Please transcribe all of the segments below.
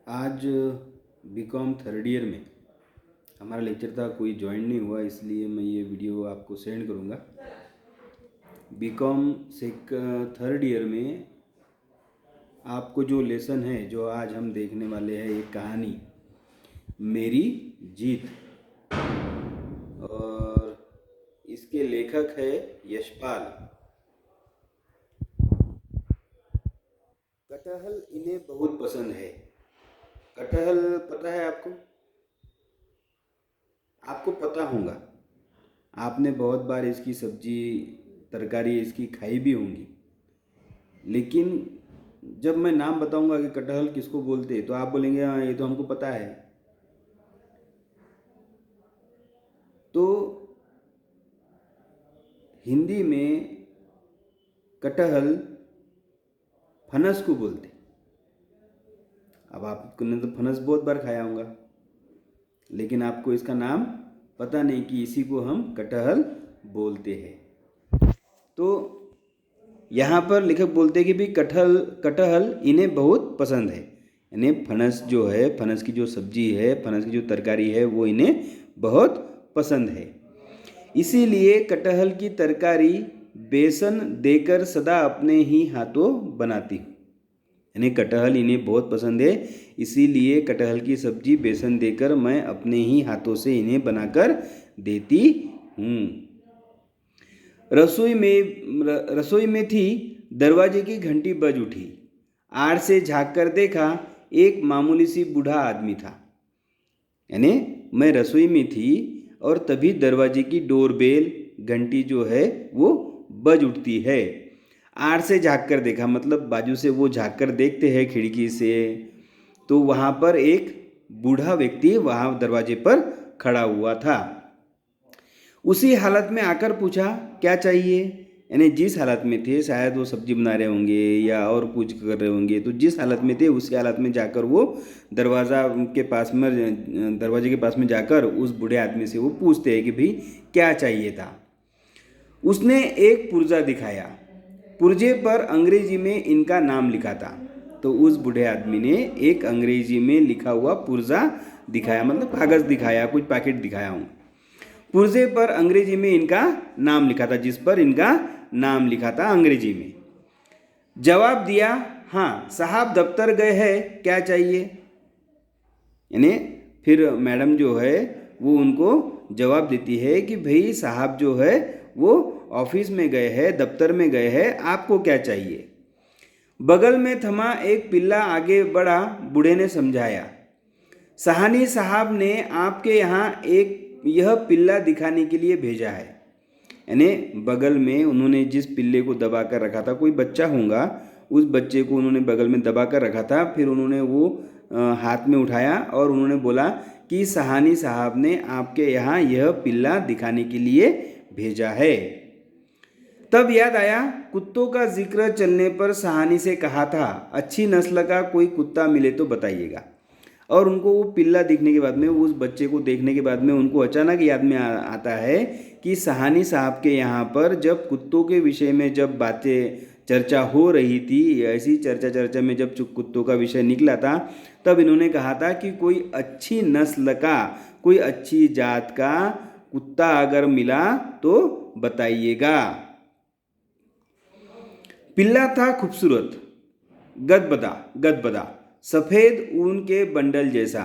आज BCom third year में हमारा लेक्चर था, कोई ज्वाइन नहीं हुआ, इसलिए मैं ये वीडियो आपको सेंड करूँगा। बीकॉम थर्ड ईयर में आपको जो लेसन है, जो आज हम देखने वाले हैं, एक कहानी मेरी जीत, और इसके लेखक है यशपाल। कटहल इन्हें बहुत पसंद है। कटहल पता है आपको? आपको पता होगा, आपने बहुत बार इसकी सब्जी तरकारी इसकी खाई भी होंगी। लेकिन जब मैं नाम बताऊंगा कि कटहल किसको बोलते हैं, तो आप बोलेंगे हाँ ये तो हमको पता है। तो हिंदी में कटहल फनस को बोलते। अब आपने तो फनस बहुत बार खाया होगा, लेकिन आपको इसका नाम पता नहीं कि इसी को हम कटहल बोलते हैं। तो यहाँ पर लेखक बोलते हैं कि भी कटहल इन्हें बहुत पसंद है। यानी फनस जो है, फनस की जो सब्जी है, फनस की जो तरकारी है, वो इन्हें बहुत पसंद है। इसीलिए कटहल की तरकारी बेसन देकर सदा अपने ही हाथों बनाती हूँ। यानी कटहल इन्हें बहुत पसंद है, इसीलिए कटहल की सब्जी बेसन देकर मैं अपने ही हाथों से इन्हें बनाकर देती हूँ। रसोई में थी, दरवाजे की घंटी बज उठी। आड़ से झाँक कर देखा, एक मामूली सी बूढ़ा आदमी था। यानी मैं रसोई में थी और तभी दरवाजे की डोरबेल घंटी जो है वो बज उठती है। आड़ से झाँक कर देखा मतलब बाजू से वो झाँक कर देखते हैं खिड़की से, तो वहाँ पर एक बूढ़ा व्यक्ति वहाँ दरवाजे पर खड़ा हुआ था। उसी हालत में आकर पूछा क्या चाहिए। यानी जिस हालत में थे, शायद वो सब्जी बना रहे होंगे या और कुछ कर रहे होंगे, तो जिस हालत में थे उसी हालत में जाकर वो दरवाजे के पास में जाकर उस बूढ़े आदमी से वो पूछते हैं कि भाई क्या चाहिए था। उसने एक पुर्जा दिखाया। पुर्जे पर अंग्रेजी में इनका नाम लिखा था। तो उस बूढ़े आदमी ने एक अंग्रेजी में लिखा हुआ पुर्जा दिखाया, मतलब कागज़ दिखाया, कुछ पैकेट दिखाया हूँ। पुर्जे पर अंग्रेजी में इनका नाम लिखा था, जिस पर इनका नाम लिखा था अंग्रेजी में। जवाब दिया, हाँ साहब दफ्तर गए हैं, क्या चाहिए। यानी फिर मैडम जो है वो उनको जवाब देती है कि भाई साहब जो है वो ऑफिस में गए हैं, दफ्तर में गए हैं, आपको क्या चाहिए। बगल में थमा एक पिल्ला आगे बढ़ा, बूढ़े ने समझाया, सहानी साहब ने आपके यहाँ एक यह पिल्ला दिखाने के लिए भेजा है। यानी बगल में उन्होंने जिस पिल्ले को दबा कर रखा था, कोई बच्चा होगा, उस बच्चे को उन्होंने बगल में दबा कर रखा था। फिर उन्होंने वो हाथ में उठाया और उन्होंने बोला कि सहानी साहब ने आपके यहाँ यह पिल्ला दिखाने के लिए भेजा है। तब याद आया, कुत्तों का जिक्र चलने पर सहानी से कहा था अच्छी नस्ल का कोई कुत्ता मिले तो बताइएगा। और उनको वो पिल्ला दिखने के बाद में, उस बच्चे को देखने के बाद में उनको अचानक याद में आता है कि सहानी साहब के यहाँ पर जब कुत्तों के विषय में जब बातें चर्चा हो रही थी, ऐसी चर्चा में जब कुत्तों का विषय निकला था, तब इन्होंने कहा था कि कोई अच्छी नस्ल का, कोई अच्छी जात का कुत्ता अगर मिला तो बताइएगा। पिल्ला था खूबसूरत, गदबदा, सफ़ेद ऊन के बंडल जैसा,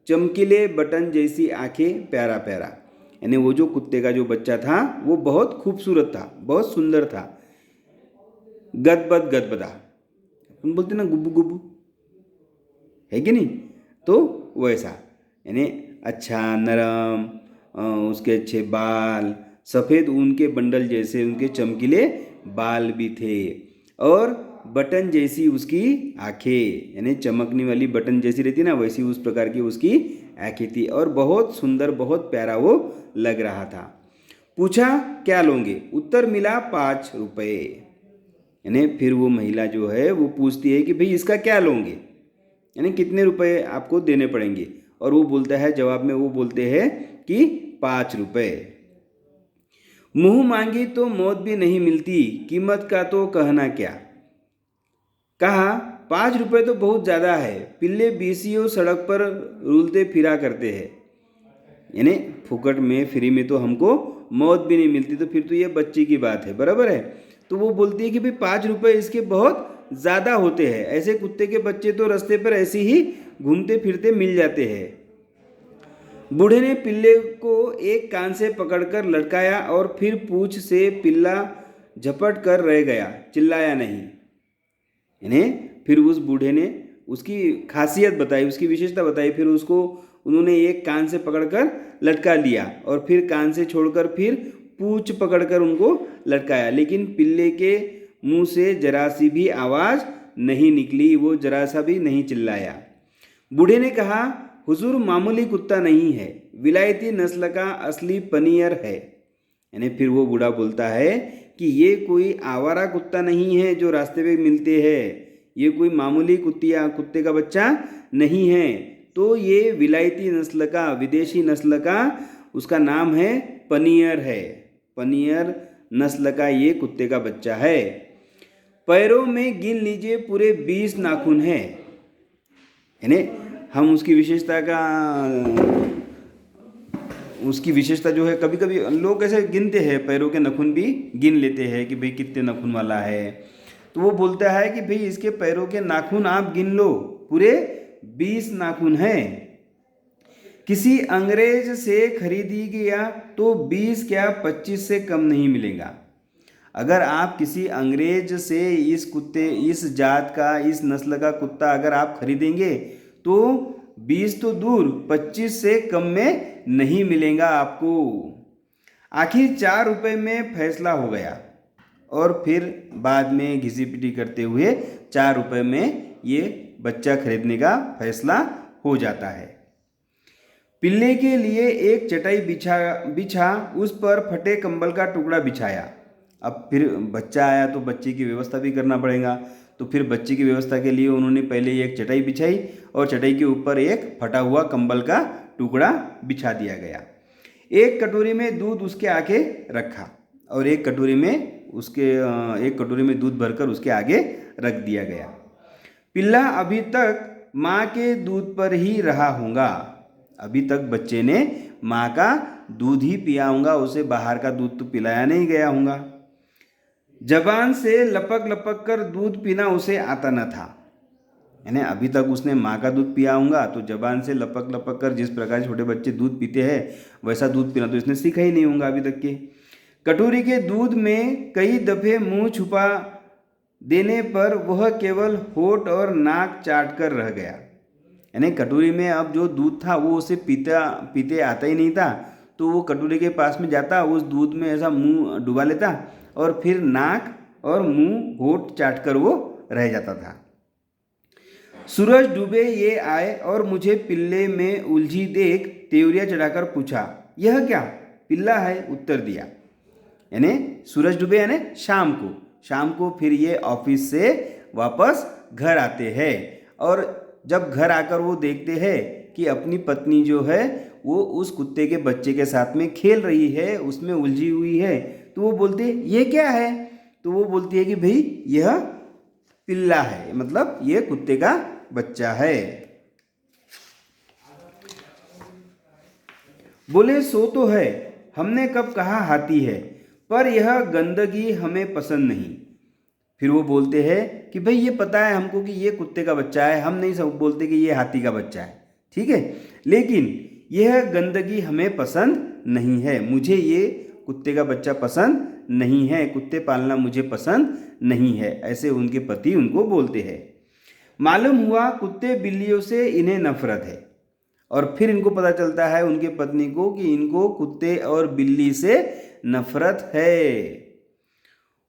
चमकीले बटन जैसी आंखें, प्यारा प्यारा। यानी वो जो कुत्ते का जो बच्चा था वो बहुत खूबसूरत था, बहुत सुंदर था। गदबदा, हम बोलते ना गुब्बू गुब्बू, है कि नहीं, तो वैसा। यानी अच्छा नरम, उसके अच्छे बाल, सफ़ेद ऊन के बंडल जैसे उनके चमकीले बाल भी थे, और बटन जैसी उसकी आंखें, यानी चमकने वाली बटन जैसी रहती ना, वैसी उस प्रकार की उसकी आंखें थी, और बहुत सुंदर, बहुत प्यारा वो लग रहा था। पूछा क्या लोगे, उत्तर मिला 5 रुपये। यानी फिर वो महिला जो है वो पूछती है कि भाई इसका क्या लोगे, यानी कितने रुपए आपको देने पड़ेंगे। और वो बोलता है, जवाब में वो बोलते हैं कि 5 रुपये। मुंह मांगी तो मौत भी नहीं मिलती, कीमत का तो कहना क्या। कहा 5 रुपये तो बहुत ज़्यादा है। पिल्ले बीसियों सड़क पर रुलते फिरा करते हैं। यानी फुकट में फ्री में तो हमको मौत भी नहीं मिलती, तो फिर तो ये बच्ची की बात है, बराबर है। तो वो बोलती है कि भाई 5 रुपये इसके बहुत ज़्यादा होते हैं, ऐसे कुत्ते के बच्चे तो रास्ते पर ऐसे ही घूमते फिरते मिल जाते हैं। बूढ़े ने पिल्ले को एक कान से पकड़कर लटकाया और फिर पूंछ से पिल्ला झपट कर रह गया, चिल्लाया नहीं। यानी फिर उस बूढ़े ने उसकी खासियत बताई, उसकी विशेषता बताई, फिर उसको उन्होंने एक कान से पकड़कर लटका लिया और फिर कान से छोड़कर फिर पूंछ पकड़कर उनको लटकाया, लेकिन पिल्ले के मुंह से जरा सी भी आवाज़ नहीं निकली, वो जरा सा भी नहीं चिल्लाया। बूढ़े ने कहा, हुजूर मामूली कुत्ता नहीं है, विलायती नस्ल का असली पनियर है। यानी फिर वो बूढ़ा बोलता है कि ये कोई आवारा कुत्ता नहीं है जो रास्ते पे मिलते हैं, ये कोई मामूली कुत्ते का बच्चा नहीं है, तो ये विलायती नस्ल का, विदेशी नस्ल का, उसका नाम है पनियर है। पनियर नस्ल का ये कुत्ते का बच्चा है। पैरों में गिन लीजिए पूरे 20 नाखून हैं। यानी हम उसकी विशेषता जो है, कभी कभी लोग ऐसे गिनते हैं, पैरों के नाखून भी गिन लेते हैं कि भाई कितने नाखून वाला है। तो वो बोलता है कि भाई इसके पैरों के नाखून आप गिन लो, पूरे 20 नाखून हैं। किसी अंग्रेज से खरीदी गया तो 20 क्या 25 से कम नहीं मिलेगा। अगर आप किसी अंग्रेज से इस जात का, इस नस्ल का कुत्ता अगर आप खरीदेंगे तो 20 तो दूर 25 से कम में नहीं मिलेगा आपको। आखिर 4 रुपये में फैसला हो गया और फिर बाद में घिसी पिटी करते हुए 4 रुपये में ये बच्चा खरीदने का फैसला हो जाता है। पिल्ले के लिए एक चटाई बिछा उस पर फटे कंबल का टुकड़ा बिछाया। अब फिर बच्चा आया तो बच्चे की व्यवस्था भी करना पड़ेगा, तो फिर बच्चे की व्यवस्था के लिए उन्होंने पहले एक चटाई बिछाई और चटाई के ऊपर एक फटा हुआ कंबल का टुकड़ा बिछा दिया गया। एक कटोरी में दूध उसके आगे रखा और एक कटोरी में दूध भरकर उसके आगे रख दिया गया। पिल्ला अभी तक माँ के दूध पर ही रहा होगा। अभी तक बच्चे ने माँ का दूध ही पिया होगा, उसे बाहर का दूध तो पिलाया नहीं गया होगा। जबान से लपक लपक कर दूध पीना उसे आता न था। यानी अभी तक उसने माँ का दूध पिया होगा, तो जबान से लपक लपक कर जिस प्रकार छोटे बच्चे दूध पीते हैं वैसा दूध पीना तो इसने सीखा ही नहीं होगा अभी तक के। कटोरी के दूध में कई दफे मुंह छुपा देने पर वह केवल होठ और नाक चाट कर रह गया। यानी कटोरी में अब जो दूध था वो उसे पीते आता ही नहीं था, तो वो कटोरी के पास में जाता, उस दूध में ऐसा मुंह डुबा लेता और फिर नाक और मुंह होठ चाट कर वो रह जाता था। सूरज डूबे ये आए और मुझे पिल्ले में उलझी देख तेवरिया चढ़ाकर पूछा, यह क्या? पिल्ला है, उत्तर दिया। यानी सूरज डूबे यानी शाम को फिर ये ऑफिस से वापस घर आते हैं और जब घर आकर वो देखते हैं कि अपनी पत्नी जो है वो उस कुत्ते के बच्चे के साथ में खेल रही है, उसमें उलझी हुई है, तो वो बोलते हैं ये क्या है? तो वो बोलती है कि भाई यह पिल्ला है, मतलब ये कुत्ते का बच्चा है। बोले सो तो है, हमने कब कहा हाथी है, पर यह गंदगी हमें पसंद नहीं। फिर वो बोलते हैं कि भाई ये पता है हमको कि ये कुत्ते का बच्चा है, हम नहीं सब बोलते कि ये हाथी का बच्चा है, ठीक है, लेकिन यह गंदगी हमें पसंद नहीं है, मुझे ये कुत्ते का बच्चा पसंद नहीं है, कुत्ते पालना मुझे पसंद नहीं है, ऐसे उनके पति उनको बोलते हैं। मालूम हुआ कुत्ते बिल्लियों से इन्हें नफरत है और फिर इनको पता चलता है उनके पत्नी को कि इनको कुत्ते और बिल्ली से नफरत है।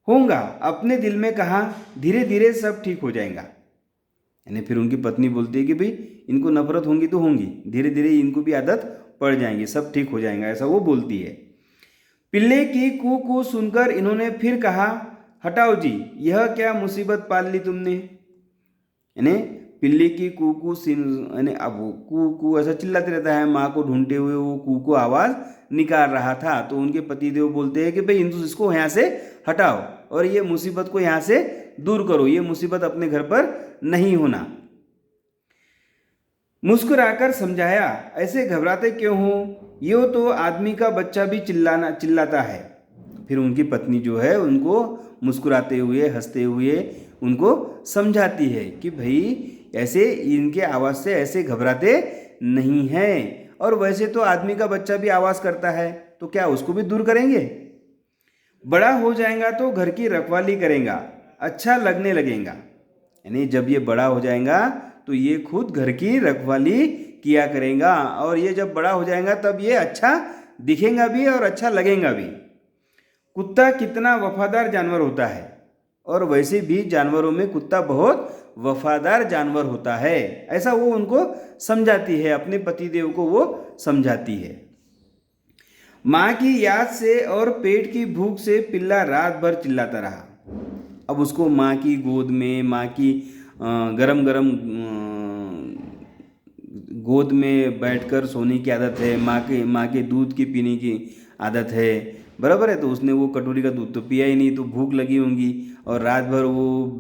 होगा, अपने दिल में कहा, धीरे धीरे सब ठीक हो जाएगा। यानी फिर उनकी पत्नी बोलती है कि भाई इनको नफरत होंगी तो होंगी, धीरे धीरे इनको भी आदत पड़ जाएंगी, सब ठीक हो जाएगा, ऐसा वो बोलती है। पिल्ले की कू कू सुनकर इन्होंने फिर कहा, हटाओ जी, यह क्या मुसीबत पाल ली तुमने। यानी पिल्ली की कू कू यानी अब कू कू ऐसा चिल्लाते रहता है, माँ को ढूंढते हुए वो कू को आवाज़ निकाल रहा था, तो उनके पतिदेव बोलते हैं कि भाई इसको यहाँ से हटाओ और ये मुसीबत को यहाँ से दूर करो, ये मुसीबत अपने घर पर नहीं होना। मुस्कुराकर समझाया, ऐसे घबराते क्यों हो, ये तो आदमी का बच्चा भी चिल्लाता है। फिर उनकी पत्नी जो है उनको मुस्कुराते हुए हंसते हुए उनको समझाती है कि भाई ऐसे इनके आवाज़ से ऐसे घबराते नहीं हैं, और वैसे तो आदमी का बच्चा भी आवाज़ करता है, तो क्या उसको भी दूर करेंगे? बड़ा हो जाएगा तो घर की रखवाली करेगा, अच्छा लगने लगेगा। यानी जब ये बड़ा हो जाएगा तो ये खुद घर की रखवाली किया करेगा, और ये जब बड़ा हो जाएगा तब ये अच्छा दिखेगा भी और अच्छा लगेगा भी। कुत्ता कितना वफादार जानवर होता है, और वैसे भी जानवरों में कुत्ता बहुत वफादार जानवर होता है, ऐसा वो उनको समझाती है, अपने पतिदेव को वो समझाती है। माँ की याद से और पेट की भूख से पिल्ला रात भर चिल्लाता रहा। अब उसको माँ की गोद में, माँ की गरम गरम गोद में बैठकर सोने की आदत है, माँ के दूध की पीने की आदत है, बराबर है। तो उसने वो कटोरी का दूध तो पिया ही नहीं, तो भूख लगी होंगी, और रात भर वो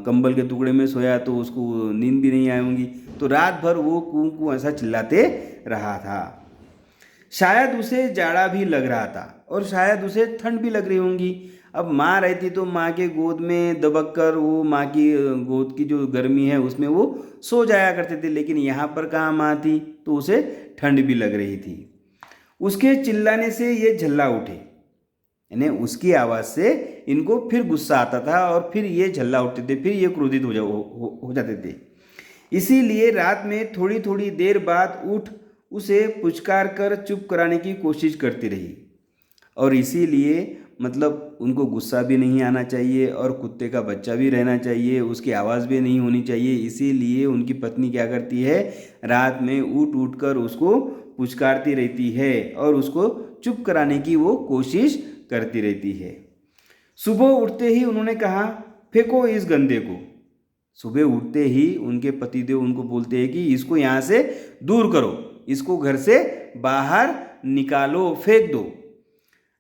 कंबल के टुकड़े में सोया तो उसको नींद भी नहीं आई होंगी, तो रात भर वो कूं कूं ऐसा चिल्लाते रहा था। शायद उसे जाड़ा भी लग रहा था, और शायद उसे ठंड भी लग रही होंगी। अब माँ रहती तो माँ के गोद में दबक कर वो माँ की गोद की जो गर्मी है उसमें वो सो जाया करते थे, लेकिन यहाँ पर कहाँ माँ थी, तो उसे ठंड भी लग रही थी। उसके चिल्लाने से ये झल्ला उठे, यानी उसकी आवाज़ से इनको फिर गुस्सा आता था, और फिर ये झल्ला उठते थे, फिर ये क्रोधित हो जाते थे। इसीलिए रात में थोड़ी थोड़ी देर बाद उठ उसे पुचकार कर चुप कराने की कोशिश करती रही। और इसीलिए मतलब उनको गुस्सा भी नहीं आना चाहिए, और कुत्ते का बच्चा भी रहना चाहिए, उसकी आवाज़ भी नहीं होनी चाहिए। इसीलिए उनकी पत्नी क्या करती है, रात में उठ उठ कर उसको पुचकारती रहती है, और उसको चुप कराने की वो कोशिश करती रहती है। सुबह उठते ही उन्होंने कहा, फेंको इस गंदे को। सुबह उठते ही उनके पतिदेव उनको बोलते हैं कि इसको यहाँ से दूर करो, इसको घर से बाहर निकालो, फेंक दो।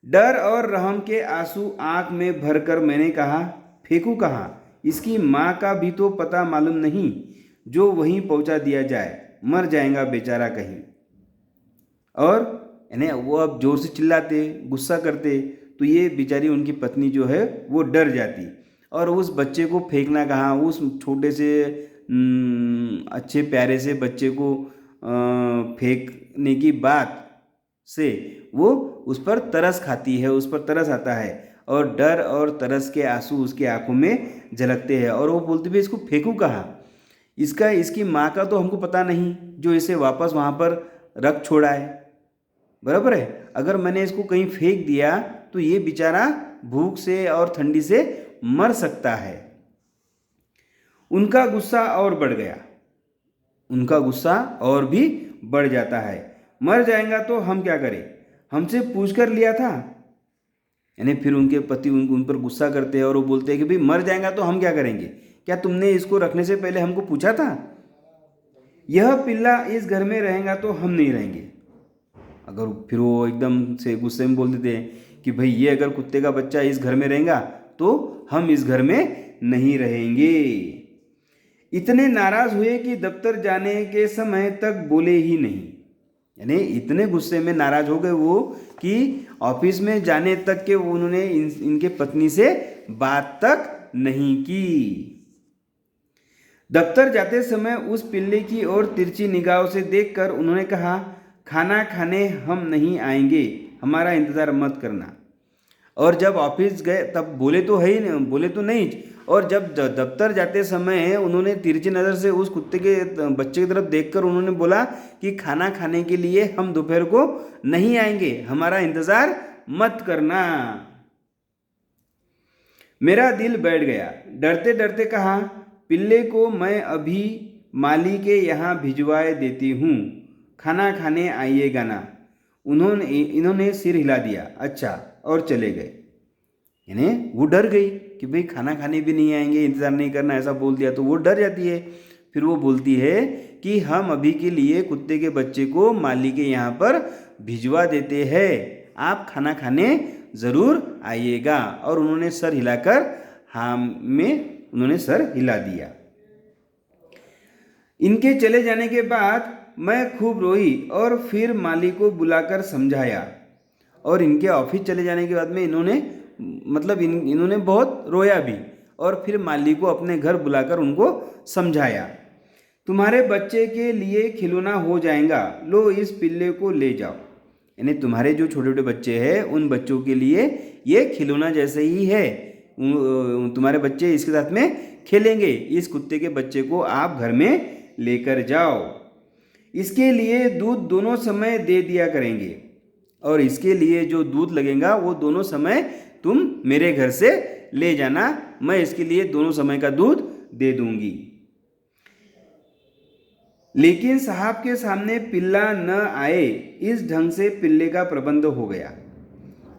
डर और रहम के आंसू आंख में भरकर मैंने कहा, फेंकू कहाँ, इसकी माँ का भी तो पता मालूम नहीं, जो वहीं पहुँचा दिया जाए, मर जाएगा बेचारा कहीं। और यानी वो अब जोर से चिल्लाते, गुस्सा करते, तो ये बेचारी उनकी पत्नी जो है वो डर जाती, और उस बच्चे को फेंकना कहाँ, उस छोटे से अच्छे प्यारे से बच्चे को फेंकने की बात से वो उस पर तरस खाती है, उस पर तरस आता है, और डर और तरस के आंसू उसकी आंखों में झलकते हैं, और वो बोलती भी इसको फेंकूँ कहाँ, इसकी माँ का तो हमको पता नहीं, जो इसे वापस वहाँ पर रख छोड़ा है, बराबर है। अगर मैंने इसको कहीं फेंक दिया तो ये बेचारा भूख से और ठंडी से मर सकता है। उनका गुस्सा और बढ़ गया, उनका गुस्सा और भी बढ़ जाता है। मर जाएगा तो हम क्या करें, हमसे पूछ कर लिया था। यानी फिर उनके पति उन पर गुस्सा करते हैं, और वो बोलते हैं कि भाई मर जाएगा तो हम क्या करेंगे, क्या तुमने इसको रखने से पहले हमको पूछा था? यह पिल्ला इस घर में रहेगा तो हम नहीं रहेंगे। अगर फिर वो एकदम से गुस्से में बोल देते हैं कि भाई ये अगर कुत्ते का बच्चा इस घर में रहेगा तो हम इस घर में नहीं रहेंगे। इतने नाराज हुए कि दफ्तर जाने के समय तक बोले ही नहीं। यानी इतने गुस्से में नाराज हो गए वो कि ऑफिस में जाने तक के उन्होंने इनके पत्नी से बात तक नहीं की। दफ्तर जाते समय उस पिल्ले की ओर तिरछी निगाहों से देखकर उन्होंने कहा, खाना खाने हम नहीं आएंगे, हमारा इंतज़ार मत करना। और जब ऑफिस गए तब बोले तो है ही नहीं, बोले तो नहीं, और जब दफ्तर जाते समय उन्होंने तिरछी नज़र से उस कुत्ते के बच्चे की तरफ देखकर उन्होंने बोला कि खाना खाने के लिए हम दोपहर को नहीं आएंगे, हमारा इंतज़ार मत करना। मेरा दिल बैठ गया। डरते डरते कहा, पिल्ले को मैं अभी माली के यहाँ भिजवाए देती हूँ, खाना खाने आइएगा ना। इन्होंने सिर हिला दिया, अच्छा, और चले गए। यानी वो डर गई कि भाई खाना खाने भी नहीं आएंगे, इंतज़ार नहीं करना, ऐसा बोल दिया तो वो डर जाती है। फिर वो बोलती है कि हम अभी के लिए कुत्ते के बच्चे को माली के यहाँ पर भिजवा देते हैं, आप खाना खाने ज़रूर आइएगा। और उन्होंने सर हिलाकर हाँ में उन्होंने सर हिला दिया। इनके चले जाने के बाद मैं खूब रोई और फिर माली को बुलाकर समझाया। और इनके ऑफिस चले जाने के बाद में इन्होंने इन्होंने बहुत रोया भी और फिर माली को अपने घर बुलाकर उनको समझाया। तुम्हारे बच्चे के लिए खिलौना हो जाएगा, लो इस पिल्ले को ले जाओ। यानी तुम्हारे जो छोटे छोटे बच्चे हैं उन बच्चों के लिए ये खिलौना जैसे ही है, तुम्हारे बच्चे इसके साथ में खेलेंगे। इस कुत्ते के बच्चे को आप घर में लेकर जाओ। इसके लिए दूध दोनों समय दे दिया करेंगे और इसके लिए जो दूध लगेगा वो दोनों समय तुम मेरे घर से ले जाना, मैं इसके लिए दोनों समय का दूध दे दूंगी। लेकिन साहब के सामने पिल्ला न आए, इस ढंग से पिल्ले का प्रबंध हो गया।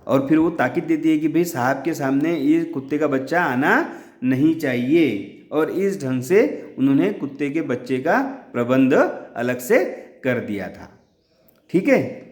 और फिर वो ताकीद देती है कि भाई साहब के सामने ये कुत्ते का बच्चा आना नहीं चाहिए, और इस ढंग से उन्होंने कुत्ते के बच्चे का प्रबंध अलग से कर दिया था। ठीक है।